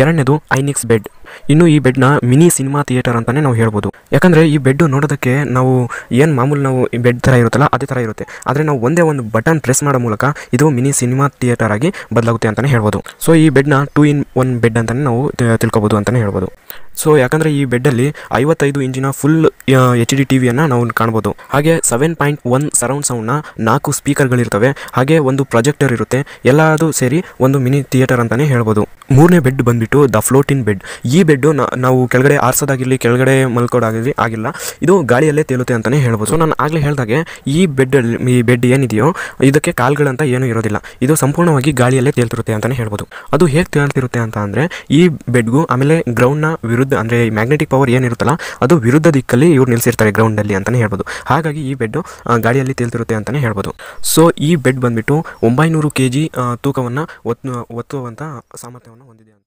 ಎರಡನೇದು ಐನಿಕ್ಸ್ ಬೆಡ್. ಇನ್ನು ಈ ಬೆಡ್ನ ಮಿನಿ ಸಿನಿಮಾ ಥಿಯೇಟರ್ ಅಂತಲೇ ನಾವು ಹೇಳ್ಬೋದು. ಯಾಕಂದರೆ ಈ ಬೆಡ್ ನೋಡೋದಕ್ಕೆ ನಾವು ಏನು ಮಾಮೂಲು ನಾವು ಈ ಬೆಡ್ ಥರ ಇರುತ್ತಲ್ಲ ಅದೇ ಥರ ಇರುತ್ತೆ. ಆದರೆ ನಾವು ಒಂದೇ ಒಂದು ಬಟನ್ ಪ್ರೆಸ್ ಮಾಡೋ ಮೂಲಕ ಇದು ಮಿನಿ ಸಿನಿಮಾ ಥಿಯೇಟರ್ ಆಗಿ ಬದಲಾಗುತ್ತೆ ಅಂತಲೇ ಹೇಳ್ಬೋದು. ಸೊ ಈ ಬೆಡ್ನ 2-in-1 ಬೆಡ್ ಅಂತಲೇ ನಾವು ತಿಳ್ಕೊಬೋದು ಅಂತಲೇ ಹೇಳ್ಬೋದು. ಸೊ ಯಾಕಂದರೆ ಈ ಬೆಡ್ಡಲ್ಲಿ 55 ಇಂಚಿನ ಫುಲ್ HD ಟಿವಿಯನ್ನು ನಾವು ಕಾಣ್ಬೋದು. ಹಾಗೆ 7.1 ಸರೌಂಡ್ ಸೌಂಡ್ನ 4 ಸ್ಪೀಕರ್ಗಳಿರ್ತವೆ. ಹಾಗೆ ಒಂದು ಪ್ರೊಜೆಕ್ಟರ್ ಇರುತ್ತೆ. ಎಲ್ಲದೂ ಸೇರಿ ಒಂದು ಮಿನಿ ಥಿಯೇಟರ್ ಅಂತಲೇ ಹೇಳ್ಬೋದು. ಮೂರನೇ ಬೆಡ್ ಬಂದುಬಿಟ್ಟು ದ ಫ್ಲೋಟಿನ್ ಬೆಡ್. ಈ ಬೆಡ್ಡು ನಾವು ಕೆಳಗಡೆ ಆರಿಸೋದಾಗಿರಲಿ ಕೆಳಗಡೆ ಮಲ್ಕೋದಾಗಿರಲಿ ಆಗಿಲ್ಲ, ಇದು ಗಾಳಿಯಲ್ಲೇ ತೇಲುತ್ತೆ ಅಂತಲೇ ಹೇಳ್ಬೋದು. ಸೊ ನಾನು ಆಗಲೇ ಹೇಳಿದಾಗೆ ಈ ಬೆಡ್ ಏನಿದೆಯೋ ಇದಕ್ಕೆ ಕಾಲ್ಗಳಂತ ಏನೂ ಇರೋದಿಲ್ಲ. ಇದು ಸಂಪೂರ್ಣವಾಗಿ ಗಾಳಿಯಲ್ಲೇ ತೇಲ್ತಿರುತ್ತೆ ಅಂತಲೇ ಹೇಳ್ಬೋದು. ಅದು ಹೇಗೆ ತೇಲ್ತಿರುತ್ತೆ ಅಂತ ಅಂದರೆ ಈ ಬೆಡ್ಗೂ ಆಮೇಲೆ ಗ್ರೌಂಡ್ನ ವಿರುದ್ಧ ಅಂದರೆ ಮ್ಯಾಗ್ನೆಟಿಕ್ ಪವರ್ ಏನಿರುತ್ತಲ್ಲ ಅದು ವಿರುದ್ಧ ದಿಕ್ಕಲ್ಲಿ ಇವ್ರು ನಿಲ್ಲಿಸಿರ್ತಾರೆ ಗ್ರೌಂಡಲ್ಲಿ ಅಂತಲೇ ಹೇಳ್ಬೋದು. ಹಾಗಾಗಿ ಈ ಬೆಡ್ಡು ಗಾಳಿಯಲ್ಲಿ ತೇಲ್ತಿರುತ್ತೆ ಅಂತಲೇ ಹೇಳ್ಬೋದು. ಸೊ ಈ ಬೆಡ್ ಬಂದುಬಿಟ್ಟು 900 kg ತೂಕವನ್ನು ಒತ್ತುವಂಥ ಸಾಮರ್ಥ್ಯವನ್ನು ಹೊಂದಿದೆ ಅಂತ.